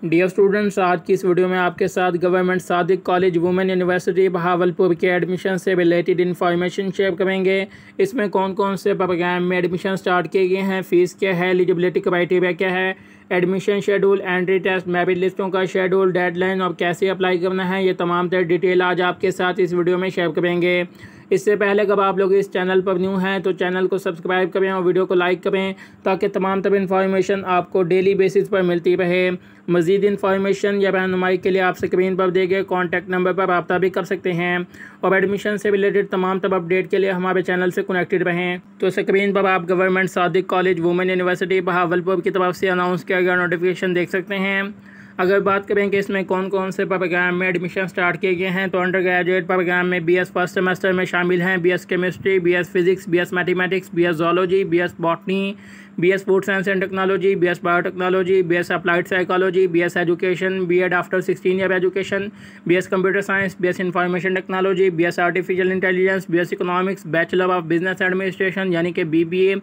Dear students, आज की इस वीडियो में आपके साथ government Sadiq college women university Bahawalpur के एडमिशन से रिलेटेड इन्फॉर्मेशन शेयर करेंगे। इसमें कौन कौन से प्रोग्राम में एडमिशन स्टार्ट किए गए हैं, फीस क्या है, एलिजिबिलिटी क्राइटेरिया क्या है, admission schedule, entry test, merit लिस्टों का शेड्यूल, डेडलाइन और कैसे अप्लाई करना है, ये तमाम तरह डिटेल आज आपके साथ इस वीडियो में शेयर करेंगे। इससे पहले अगर आप लोग इस चैनल पर न्यू हैं तो चैनल को सब्सक्राइब करें और वीडियो को लाइक करें ताकि तमाम तरह इन्फॉर्मेशन आपको डेली बेसिस पर मिलती रहे। मज़ीद इन्फॉर्मेशन या रहनुमाई के लिए आप स्क्रीन पर दिए गए कॉन्टैक्ट नंबर पर रब्ता भी कर सकते हैं और एडमिशन से रिलेटेड तमाम तरह अपडेट के लिए हमारे चैनल से कनेक्टेड रहें। तो स्क्रीन पर आप government Sadiq college women university Bahawalpur की तरफ से अनाउंस किया गया नोटिफिकेशन देख सकते हैं। अगर बात करें कि इसमें कौन कौन से प्रोग्राम में एडमिशन स्टार्ट किए गए हैं, तो अंडर ग्रेजुएट प्रोग्राम में बीएस फर्स्ट सेमेस्टर में शामिल हैं BS chemistry, BS physics, BS mathematics, BS zoology, BS botany, BS food science and technology, BS biotechnology, BS applied psychology, BS education, BEd after 16 year education, BS computer science, BS information technology, BS artificial intelligence, BS economics, bachelor of business administration यानी कि BBA.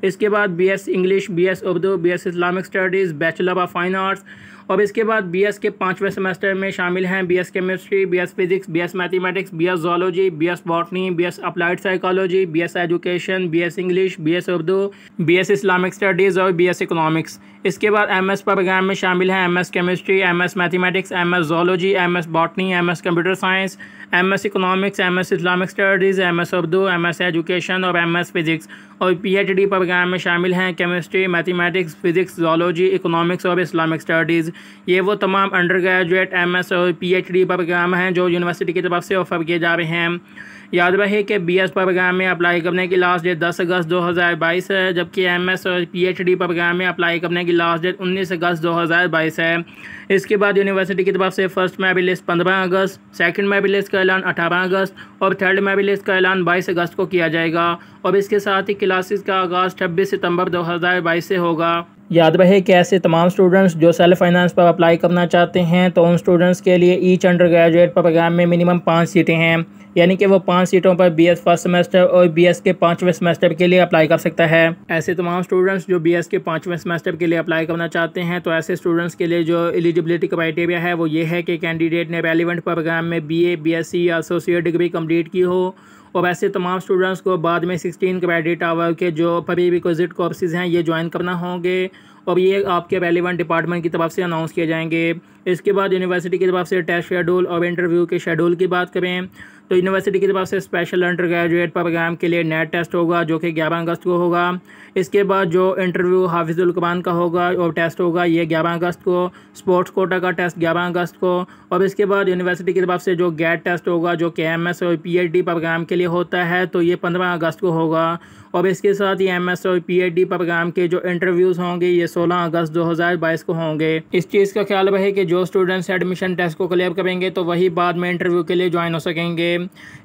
इसके बाद BS English, BS Urdu, BS Islamic studies, bachelor of fine arts. और इसके बाद BS के 5वें semester में शामिल हैं BS chemistry, BS physics, BS mathematics, BS zoology, BS botany, BS applied psychology, BS education, BS English, BS Urdu, BS Islamic studies और BS economics. इसके बाद एमएस प्रोग्राम में शामिल हैं MS chemistry, MS mathematics, MS zoology, MS botany, MS computer science, MS economics, MS Islamic studies, MS Urdu, MS education और MS physics. और PhD program में शामिल हैं chemistry, mathematics, physics, zoology, economics और इस्लामिक स्टडीज़। ये वो तमाम अंडर ग्रेजुएट, एमएस और पीएचडी प्रोग्राम हैं जो यूनिवर्सिटी की तरफ से ऑफर किए जा रहे हैं। याद रहे कि बीएस प्रोग्राम में अप्लाई करने की लास्ट डेट 10 अगस्त 2022 है, जबकि एमएस और पीएचडी प्रोग्राम में अप्लाई करने की लास्ट डेट 19 अगस्त 2022 है। इसके बाद यूनिवर्सिटी की तरफ से फर्स्ट मेरिट लिस्ट 15 अगस्त, सेकंड मेरिट लिस्ट का ऐलान 18 अगस्त और थर्ड मेरिट लिस्ट का ऐलान 22 अगस्त को किया जाएगा। और इसके साथ ही क्लासेस का आगाज़ 26 सितंबर 2022 से होगा। याद रहे कि ऐसे तमाम स्टूडेंट्स जो सेल्फ फाइनेंस पर अप्लाई करना चाहते हैं तो उन स्टूडेंट्स के लिए ईच अंडर ग्रेजुएट प्रोग्राम में मिनिमम 5 सीटें हैं, यानी कि वो 5 सीटों पर बीएस फर्स्ट सेमेस्टर और बीएस के 5वें सेमेस्टर के लिए अप्लाई कर सकता है। ऐसे तमाम स्टूडेंट्स जो बीएस के 5वें सेमेस्टर के लिए अप्लाई करना चाहते हैं तो ऐसे स्टूडेंट्स के लिए जो एलिजिबिलिटी क्राइटेरिया है वो ये है कि कैंडिडेट ने रेलिवेंट प्रोग्राम में बीए, बीएससी या एसोसिएट डिग्री कंप्लीट की हो। और ऐसे तमाम स्टूडेंट्स को बाद में 16 क्रेडिट आवर के जो प्री रिक्विजिट कोर्सेज हैं ये ज्वाइन करना होंगे और ये आपके रेलिवेंट डिपार्टमेंट की तरफ से अनाउंस किए जाएंगे। इसके बाद यूनिवर्सिटी की तरफ से टेस्ट शेड्यूल और इंटरव्यू के शेड्यूल की बात करें तो यूनिवर्सिटी की तरफ से स्पेशल अंडर ग्रेजुएट प्रोग्राम के लिए नेट टेस्ट होगा जो कि 11 अगस्त को होगा। इसके बाद जो इंटरव्यू हाफिजुल कुरान का होगा और टेस्ट होगा ये 11 अगस्त को। स्पोर्ट्स कोटा का टेस्ट 11 अगस्त को। और इसके बाद यूनिवर्सिटी की तरफ से जो गेट टेस्ट होगा जो कि एमएस और पीएचडी प्रोग्राम के लिए होता है तो ये 15 अगस्त को होगा। और इसके साथ ही एमएस और पीएचडी प्रोग्राम के जो इंटरव्यूज़ होंगे ये 16 अगस्त 2022 को होंगे। इस चीज़ का ख्याल रहे कि जो स्टूडेंट्स एडमिशन टेस्ट को क्लियर करेंगे तो वही बाद में इंटरव्यू के लिए ज्वाइन हो सकेंगे,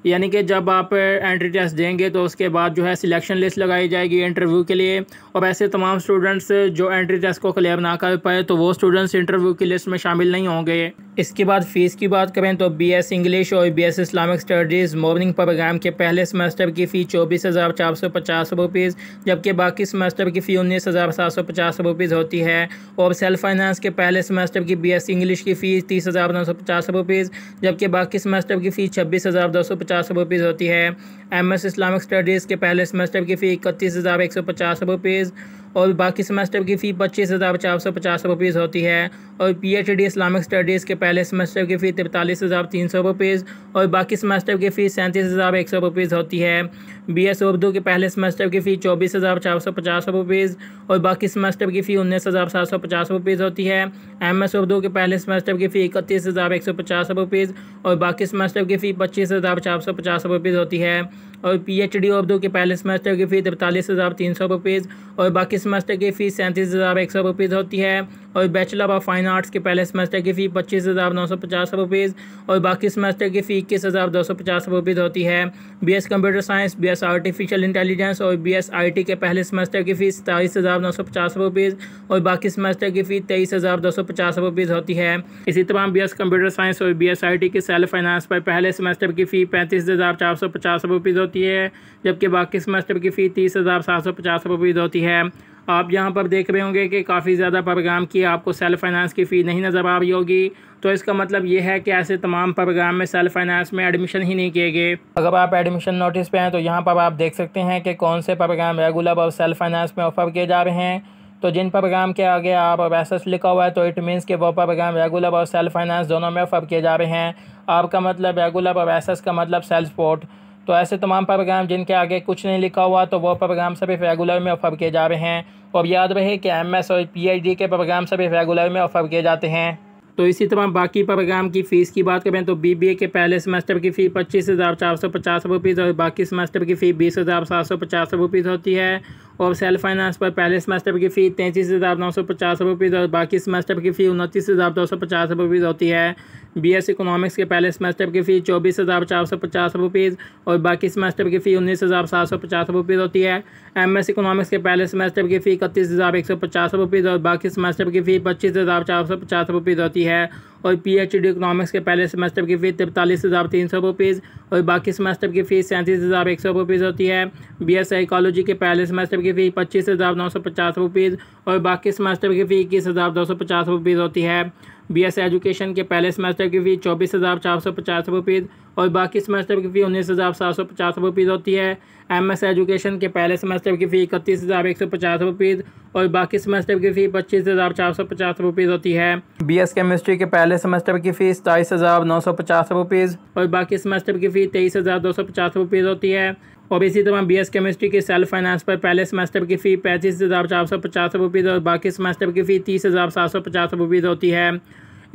यानी कि जब आप एंट्री टेस्ट देंगे तो उसके बाद जो है सिलेक्शन लिस्ट लगाई जाएगी इंटरव्यू के लिए। और ऐसे तमाम स्टूडेंट्स जो एंट्री टेस्ट को क्लियर ना कर पाए तो वो स्टूडेंट्स इंटरव्यू की लिस्ट में शामिल नहीं होंगे। इसके बाद फ़ीस की बात करें तो बीएस इंग्लिश और BS Islamic studies morning program के पहले सेमेस्टर की फ़ी 24,450 रुपीज़, जबकि बाकी सेमेस्टर की फ़ी 19,750 रुपीज़ होती है। और सेल्फ फाइनेंस के पहले सेमेस्टर की बीएस इंग्लिश की फ़ी 30,950 रुपीज़, जबकि बाकी सेमेस्टर की फ़ी 26,250 रुपीज़ होती है। एमएस इस्लामिक स्टडीज़ के पहले सेमेस्टर की फ़ी 31,150 रुपीज़ और बाकी सेमेस्टर की फ़ी 25,450 रुपीज़ होती है। और पीएचडी इस्लामिक स्टडीज़ के पहले सेमेस्टर की फ़ी 43,300 रुपीज़ और बाकी सेमेस्टर की फ़ी 37,100 रुपीज़ होती है। बीएस उर्दू के पहले सेमेस्टर की फ़ी 24,450 रुपीज़ और बाकी सेमेस्टर की फ़ी 19,750 रुपीज़ होती है। एमएस उर्दू के पहले सेमेस्टर की फ़ी 31,150 रुपीज़ और बाकी सेमेस्टर की फ़ी 25,450 रुपीज़ होती है। और पीएचडी उर्दू के पहले सेमेस्टर की फ़ी 43,300 रुपीज़ और बाकी सेमेस्टर की फ़ी 37,100 रुपीज़ होती है। और बैचलर ऑफ फाइन आर्ट्स के पहले सेमेस्टर की फ़ी 25,950 रुपीज़ और बाकी सेमेस्टर की फ़ी 21,250 रुपीज़ होती है। BS computer science, BS artificial intelligence और बीएस आईटी के पहले सेमेस्टर की फ़ी 27,950 रुपीज़ और बाकी सेमेस्टर की फ़ी 23,250 रुपीज़ होती है। इसी तरह बीएस कंप्यूटर साइंस और बीएस आईटी के सेल्फ फाइनेंस पर पहले सेमेस्टर की फ़ी 35,450 रुपीज़ होती है, जबकि बाकी सेमेस्टर की फ़ी 30,750 रुपीज़ होती है। आप यहाँ पर देख रहे होंगे कि काफ़ी ज़्यादा प्रोग्राम की आपको सेल्फ फाइनेंस की फ़ी नहीं नज़र आ रही होगी। तो इसका मतलब ये है कि ऐसे तमाम प्रोग्राम में सेल्फ फाइनेंस में एडमिशन ही नहीं किए गए। अगर आप एडमिशन नोटिस पे हैं तो यहाँ पर आप देख सकते हैं कि कौन से प्रोग्राम रेगुलर और सेल्फ फाइनेंस में ऑफर किए जा रहे हैं। तो जिन प्रोग्राम के आगे आप वैसेस लिखा हुआ है तो इट मीन्स कि वो प्रोग्राम रेगुलर और सेल्फ फाइनेंस दोनों में ऑफर किए जा रहे हैं। आपका मतलब रेगुलर और वैसेस का मतलब सेल्फ सपोर्ट। तो ऐसे तमाम प्रोग्राम जिनके आगे कुछ नहीं लिखा हुआ तो वो प्रोग्राम सभी रेगुलर में ऑफर किए जा रहे हैं। और याद रहे कि MS और PhD के प्रोग्राम सभी रेगुलर में ऑफर किए जाते हैं। तो इसी तरह बाकी प्रोग्राम की फ़ीस की बात करें तो BBA के पहले सेमेस्टर की फ़ी 25,450 रुपीज़ और बाकी सेमेस्टर की फ़ी 20,750 रुपीज़ होती है। और सेल्फ फाइनेंस पर पहले सेमेस्टर की फ़ी 33,950 रुपीज़ और बाकी सेमेस्टर की फ़ी 29,250 रुपीज़ होती है। BS इकोनॉमिक्स के पहले सेमेस्टर की फ़ी 24,450 रुपीज़ और बाकी सेमेस्टर की फ़ी 19,750 रुपीज़ होती है। MS इकोनॉमिक्स के पहले सेमेस्टर की फ़ी 31,150 रुपीज़ और बाकी सेमेस्टर की फ़ी 25,450 रुपीज़ होती है। और PhD इकोनॉमिक्स के पहले सेमेस्टर की फ़ी 43,300 रुपीज़ और बाकी सेमेस्टर की फ़ी 37,100 रुपीज़ होती है। BS साइकोलॉजी के पहले सेमेस्टर की फ़ी 25,950 रुपीज़ और बाकी सेमेस्टर की फ़ी 21,250 रुपीज़ होती है। BS एजुकेशन के पहले सेमेस्टर की फ़ी 24,450 रुपीज़ और बाकी सेमेस्टर की फ़ी 19,750 रुपीज़ होती है। MS एजुकेशन के पहले सेमेस्टर की फ़ी 31,150 रुपीज़ और बाकी सेमेस्टर की फ़ी 25,450 रुपीज़ होती है। BS केमिस्ट्री के पहले सेमेस्टर की फ़ी 27,950 रुपीज़ और बाकी सेमेस्टर की फ़ी 23,250 रुपीज़ होती है। और इसी तरह BS केमिस्ट्री के सेल्फ फाइनेंस पर पहले सेमेस्टर की फ़ी 35,450 रुपीज़ और बाकी सेमेस्टर की फ़ी 30,750 रुपीज़ होती है।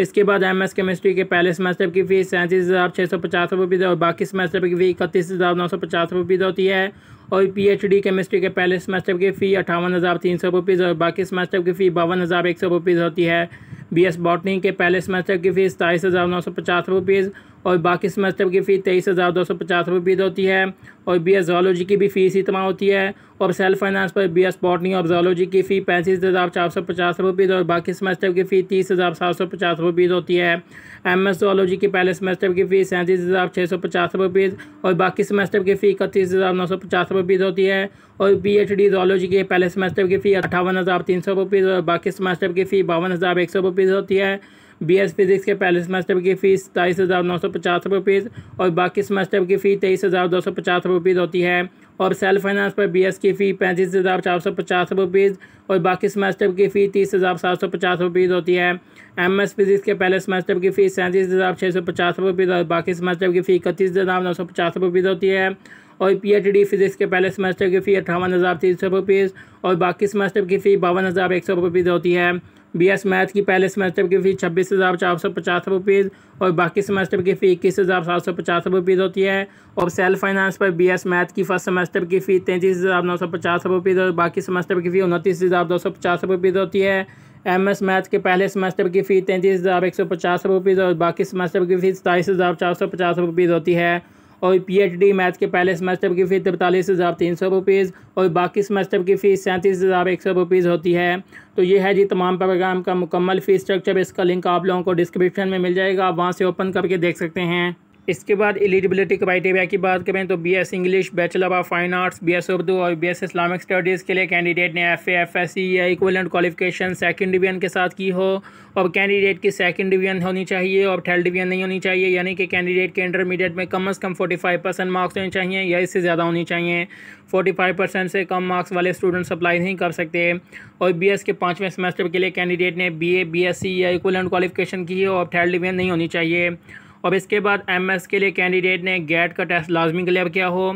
इसके बाद MS केमिस्ट्री के पहले सेमेस्टर की फ़ी 37,650 रुपीज़ और बाकी सेमेस्टर की फ़ी 31,950 रुपीज़ होती है। और PhD केमिस्ट्री के पहले सेमेस्टर की फ़ी 58,300 रुपीज़ और बाकी सेमेस्टर की फ़ी 52,100 रुपीज़ होती है। BS बॉटनी के पहले सेमेस्टर की फ़ी 27,950 रुपीज़ और बाकी सेमेस्टर की फ़ी 23,250 रुपीज़ होती है। और BS ज़ूलॉजी की भी फ़ीस इतना होती है। और सेल्फ फाइनेंस पर BS बॉटनी और ज़ूलॉजी की फ़ी 35,450 रुपीज़ और बाकी सेमेस्टर की फ़ी 30,750 रुपीज़ होती है। MS ज़ूलॉजी के पहले सेमेस्टर की फ़ी 37,650 रुपीज़ और बाकी सेमेस्टर की फ़ी 31,950 रुपीज़ होती है। और PhD ज़ूलॉजी के पहले सेमेस्टर की फ़ी 58,300 रुपीज़ और बाकी सेमेस्टर की फ़ी 52,100 रुपीज़ होती है। BS फिज़िक्स के पहले सेमेस्टर की फ़ीस 27,950 रुपीज़ और बाकी सेमेस्टर की फ़ी 23,250 रुपीज़ होती है। और सेल्फ फाइनेंस पर BS की फ़ी 35,450 रुपीज़ और बाकी सेमेस्टर की फ़ी 30,750 रुपीज़ होती है। MS फिज़िक्स के पहले सेमेस्टर की फ़ी 37,650 रुपीज़ और बाकी सेमेस्टर की फ़ी 31,950 रुपीज़ होती है। और PhD फिज़िक्स के पहले सेमेस्टर की फ़ी 58,300 रुपीज़ और बाकी सेमेस्टर की फ़ी 52,100 रुपीज़ होती है। BS मैथ की पहले सेमेस्टर की फ़ी 26,450 रुपीज़ और बाकी सेमेस्टर की फ़ी 21,750 रुपीज़ होती है। और सेल्फ फाइनेंस पर BS मैथ की फर्स्ट सेमेस्टर की फ़ी 33,950 रुपीज़ और बाकी सेमेस्टर की फ़ी 29,250 रुपीज़ होती है। MS मैथ के पहले सेमेस्टर की फ़ी 33,150 रुपीज़ और बाकी सेमेस्टर की फ़ी 27,450 रुपीज़ होती है। और PhD मैथ के पहले सेमेस्टर की फ़ी 43,300 रुपीज़ और बाकी सेमेस्टर की फ़ीस 37,100 रुपीज़ होती है। तो ये है जी तमाम प्रोग्राम का मुकम्मल फ़ीस स्ट्रक्चर। इसका लिंक आप लोगों को डिस्क्रिप्शन में मिल जाएगा, आप वहाँ से ओपन करके देख सकते हैं। इसके बाद एलिजिबिलिटी क्राइटेरिया की बात करें तो BS English, bachelor of fine arts, BS Urdu और BS इस्लामिक स्टडीज़ के लिए कैंडिडेट ने FA, FSC या इक्विवेलेंट क्वालिफिकेशन सेकंड डिवीज़न के साथ की हो और कैंडिडेट की सेकंड डिवीज़न होनी चाहिए और थर्ड डिवीज़न नहीं होनी चाहिए, यानी कि कैंडिडेट के इंटरमीडिएट में कम से कम 45% मार्क्स होने चाहिए या इससे ज़्यादा होनी चाहिए। 45% से कम मार्क्स वाले स्टूडेंट्स अप्लाई नहीं कर सकते। और BS के 5वें सेमेस्टर के लिए कैंडिडेट ने BA, BSc या इक्विवेलेंट क्वालिफिकेशन की हो और थर्ड डिवीज़न नहीं होनी चाहिए। और इसके बाद MS के लिए कैंडिडेट ने गेट का टेस्ट लाजमी क्लियर किया हो।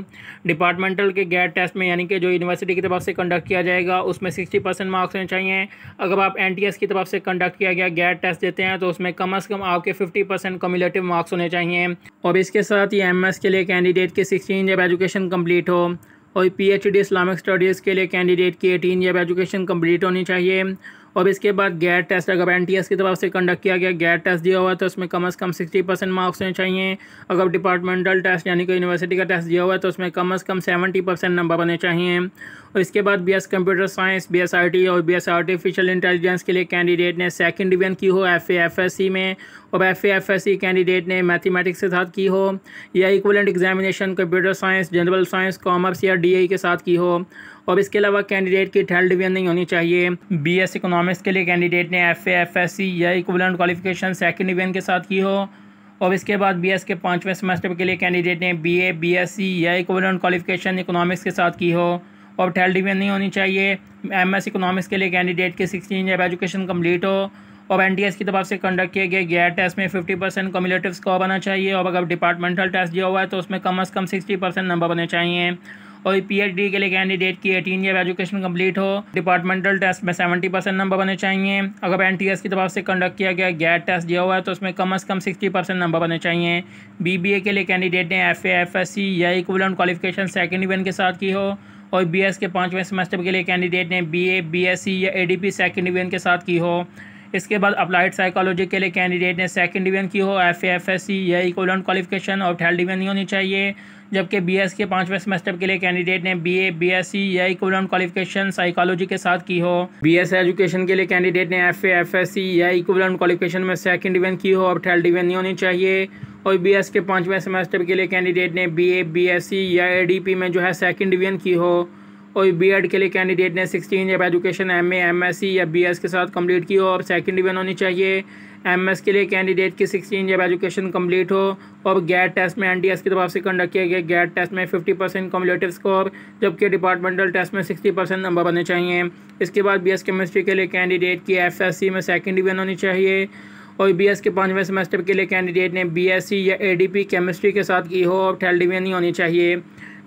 डिपार्टमेंटल के गेट टेस्ट में, यानी कि जो यूनिवर्सिटी की तरफ से कंडक्ट किया जाएगा, उसमें 60% मार्क्स होने चाहिए। अगर आप NTS की तरफ से कंडक्ट किया गया गेट टेस्ट देते हैं तो उसमें कम से कम आपके 50% कम्युलेटिव मार्क्स होने चाहिए। और इसके साथ ही MS के लिए कैंडिडेट की 16 ईयर एजुकेशन कम्प्लीट हो। और PhD इस्लामिक स्टडीज़ के लिए कैंडिडेट की 18 ईयर एजुकेशन कम्प्लीट होनी चाहिए। और इसके बाद गेट टेस्ट, अगर NTS की तरफ से कंडक्ट किया गया गेट टेस्ट दिया हुआ है तो उसमें कम से कम 60% मार्क्स होने चाहिए। अगर डिपार्टमेंटल टेस्ट यानी कि यूनिवर्सिटी का टेस्ट दिया हुआ है तो उसमें कम से कम 70% नंबर होने चाहिए। और इसके बाद BS computer science, BS IT और BS आर्टिफिशियल इंटेलिजेंस के लिए कैंडिडेट ने सेकंड डिवीज़न की हो FA, FSC में, और FA, FSC कैंडिडेट ने मैथमेटिक्स के साथ की हो या equivalent examination computer science, general science, commerce या DAE के साथ की हो। और इसके अलावा कैंडिडेट की 12th डिवीजन नहीं होनी चाहिए। BS इकोनॉमिक्स के लिए कैंडिडेट ने FA FSC या इक्विवेलेंट क्वालिफिकेशन 2nd डिवीजन के साथ की हो। और इसके बाद BS के 5वें सेमेस्टर के लिए कैंडिडेट ने BA BSc या इक्विवेलेंट क्वालिफिकेशन इकोनॉमिक्स के साथ की हो और 12th डिवीजन नहीं होनी चाहिए। MS इकोनॉमिक्स के लिए कैंडिडेट के 16 ईयर एजुकेशन कंप्लीट हो और NTS की तरफ से कंडक्ट किए गए गैर टेस्ट में 50% कम्युलेटिव स्कोर बना चाहिए और अगर डिपार्टमेंटल टेस्ट दिया हुआ है तो उसमें कम से कम 60% नंबर बने चाहिए। और PhD के लिए कैंडिडेट की 18 ईयर एजुकेशन कंप्लीट हो, डिपार्टमेंटल टेस्ट में 70% नंबर बने चाहिए। अगर NTS की तरफ से कंडक्ट किया गया गैर टेस्ट दिया हुआ है तो उसमें कम से कम 60% नंबर बने चाहिए। BBA के लिए कैंडिडेट ने FA FSC या इक्विवेलेंट क्वालिफिकेशन 2nd डिवीजन के साथ की हो और BS के 5वें सेमेस्टर के लिए कैंडिडेट ने BA BSc या ADP 2nd डिवीजन के साथ की हो। इसके बाद अप्लाइड साइकोलॉजी के लिए कैंडिडेट ने 2nd डिवीजन की हो, FA FSC या इक्विवेलेंट क्वालिफिकेशन और 12th डिवीजन नहीं होनी चाहिए। जबकि BS के 5वें सेमेस्टर के लिए कैंडिडेट ने BA BSc या इक्विवेलेंट क्वालिफिकेशन साइकोलॉजी के साथ की हो। BS एजुकेशन के लिए कैंडिडेट ने FA FSC या इक्विवेलेंट क्वालिफिकेशन में 2nd डिवीजन की हो और 12th डिवीजन नहीं होनी चाहिए। और BS के 5वें सेमेस्टर के लिए कैंडिडेट ने BA BSc या ADP में जो है 2nd डिवीजन की हो। और B.Ed के लिए कैंडिडेट ने 16 ईयर एजुकेशन MA MSc या BS के साथ कंप्लीट की हो और 2nd डिवीजन होनी चाहिए। MS के लिए कैंडिडेट की 16 ईयर एजुकेशन कंप्लीट हो और गैर टेस्ट में NTS की तरफ से कंडक्ट किए गए गैर टेस्ट में 50% कम्युलेटिव स्कोर, जबकि डिपार्टमेंटल टेस्ट में 60% नंबर बने चाहिए। इसके बाद BS केमिस्ट्री के लिए कैंडिडेट की FSC में 2nd डिवीजन होनी चाहिए। और BS के 5वें सेमेस्टर के लिए कैंडिडेट ने BSc या ADP केमिस्ट्री के साथ की हो और 12th डिवीजन नहीं होनी चाहिए।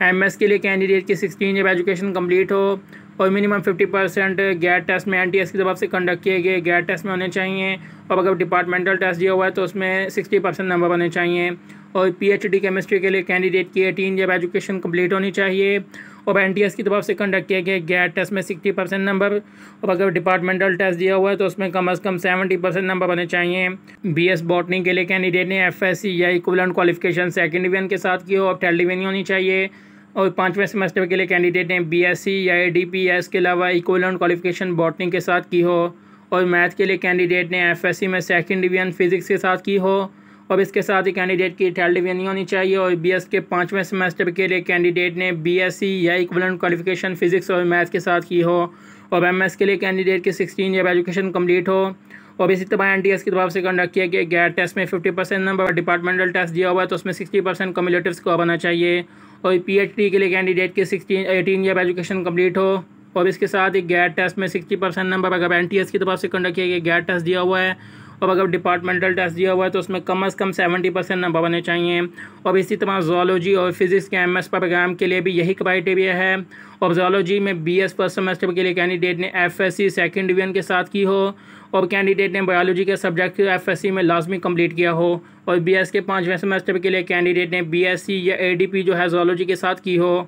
MS के लिए कैंडिडेट की 16 ईयर एजुकेशन कंप्लीट हो और मिनिमम 50% गैर टेस्ट में NTS की तरफ से कंडक्ट किए गए गैर टेस्ट में होने चाहिए और अगर डिपार्टमेंटल टेस्ट दिया हुआ है तो उसमें 60% नंबर बने चाहिए। और PhD केमिस्ट्री के लिए कैंडिडेट की 18 ईयर एजुकेशन कंप्लीट होनी चाहिए और NTS की तरफ से कंडक्ट किए गए गैर टेस्ट में 60% नंबर और अगर डिपार्टमेंटल टेस्ट दिया हुआ है तो उसमें कम से कम 70% नंबर बने चाहिए। BS बॉटनी के लिए कैंडिडेट ने FSc या इक्विवेलेंट क्वालिफिकेशन 2nd डिवीजन के साथ की हो और 12th डिवीजन होनी चाहिए। और 5वें सेमेस्टर के लिए कैंडिडेट ने BSc या ADP या इसके अलावा इक्विवेलेंट क्वालिफिकेशन बॉटनी के साथ की हो। और मैथ के लिए कैंडिडेट ने FSc में 2nd डिवीजन फिजिक्स के साथ की हो और इसके साथ ही कैंडिडेट की 12th डिवीजन नहीं होनी चाहिए। और BS के 5वें सेमेस्टर के लिए कैंडिडेट ने BSc या इक्विवेलेंट क्वालिफिकेशन फिजिक्स और मैथ के साथ की हो। और MS के लिए कैंडिडेट की 16 ईयर एजुकेशन कंप्लीट हो और इसी तरह NTS की तरफ से कंडक्ट किया गया गैर टेस्ट में 50% नंबर, डिपार्टमेंटल टेस्ट दिया हुआ है तो उसमें 60% कम्युलेटिव स्कोर बना चाहिए। और PhD के लिए कैंडिडेट की 18 ईयर एजुकेशन कंप्लीट हो और इसके साथ ही गैर टेस्ट में 60% नंबर अगर NTS की तरफ से कंडक्ट किया गया गैर टेस्ट दिया हुआ है और अगर डिपार्टमेंटल टेस्ट दिया हुआ है तो उसमें कम से कम 70% नंबर बने चाहिए। और इसी तरह ज़ूलॉजी और फिजिक्स के MS प्रोग्राम के लिए भी यही क्राइटेरिया है। और ज़ूलॉजी में BS फर्स्ट सेमेस्टर के लिए कैंडिडेट ने FSc 2nd डिवीजन के साथ की हो और कैंडिडेट ने बायोलॉजी के सब्जेक्ट FSc में लाजमी कंप्लीट किया हो। और BS के 5वें सेमेस्टर के लिए कैंडिडेट ने BSc या ADP जो है ज़ूलॉजी के साथ की हो।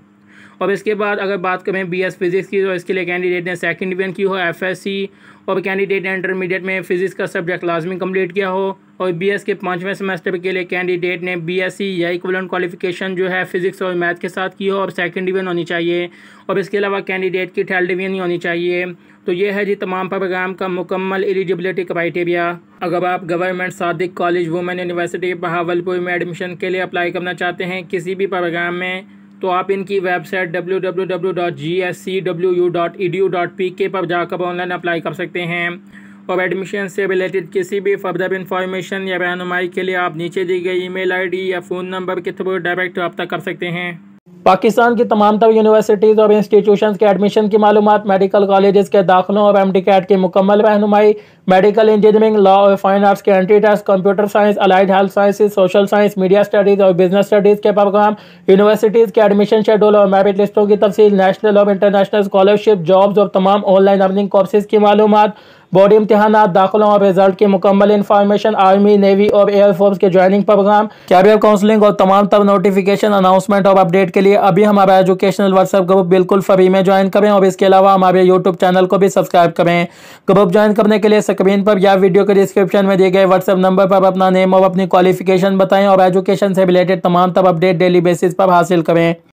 और इसके बाद अगर बात करें BS फिजिक्स की तो इसके लिए कैंडिडेट ने 2nd डिवीजन की हो FSc और कैंडिडेट ने इंटरमीडिएट में फिजिक्स का सब्जेक्ट लाजमी कंप्लीट किया हो। और BS के 5वें सेमेस्टर के लिए कैंडिडेट ने BSc या इक्विवेलेंट क्वालिफिकेशन जो है फिजिक्स और मैथ के साथ की हो और 2nd डिवीजन होनी चाहिए। और इसके अलावा कैंडिडेट की 12th डिवीजन नहीं होनी चाहिए। तो ये है जी तमाम प्रोग्राम का मुकम्मल एलिजिबिलिटी क्राइटेरिया। अगर आप government Sadiq college women university Bahawalpur में एडमिशन के लिए अप्लाई करना चाहते हैं किसी भी प्रोग्राम में तो आप इनकी वेबसाइट www.gscwu.edu.pk पर जाकर ऑनलाइन अप्लाई कर सकते हैं। और एडमिशन से रिलेटेड किसी भी फर्दर इन्फॉर्मेशन या रहनुमाई के लिए आप नीचे दी गई ईमेल आईडी या फ़ोन नंबर के थ्रू डायरेक्ट रब्ता कर सकते हैं। पाकिस्तान की तमाम तर यूनिवर्सिटीज़ और इंस्टीट्यूशंस के एडमिशन की मालूमात, मेडिकल कॉलेजेस के दाखिलों और MD-CAT की मुकम्मल रहनुमाई, मेडिकल इंजीनियरिंग, लॉ और फाइन आर्ट्स के entry test, computer science, allied health sciences, social science, media studies और बिजनेस स्टडीज़ के प्रोग्राम, यूनिवर्सिटीज़ के एडमिशन शेड्यूल और मेरिट लिस्टों की तफसील, नेशनल और इंटरनेशनल स्कॉलरशिप, जॉब्स और तमाम ऑनलाइन अर्निंग कोर्सेज की मालूमात, बोर्ड इम्तिहानात, दाखिलों और रिजल्ट की मुकम्मल इन्फॉर्मेशन, आर्मी, नेवी और एयरफोर्स के ज्वाइनिंग प्रोग्राम, कैरियर काउंसलिंग और तमाम तर नोटिफिकेशन, अनाउंसमेंट और अपडेट के लिए अभी हमारा एजुकेशनल व्हाट्सएप ग्रुप बिल्कुल फ्री में ज्वाइन करें और इसके अलावा हमारे यूट्यूब चैनल को भी सब्सक्राइब करें। ग्रुप ज्वाइन करने के लिए स्क्रीन पर या वीडियो के डिस्क्रिप्शन में दिए गए व्हाट्सएप नंबर पर अपना नेम और अपनी क्वालिफिकेशन बताएं और एजुकेशन से रिलेटेड तमाम तर अपडेट डेली बेसिस पर हासिल करें।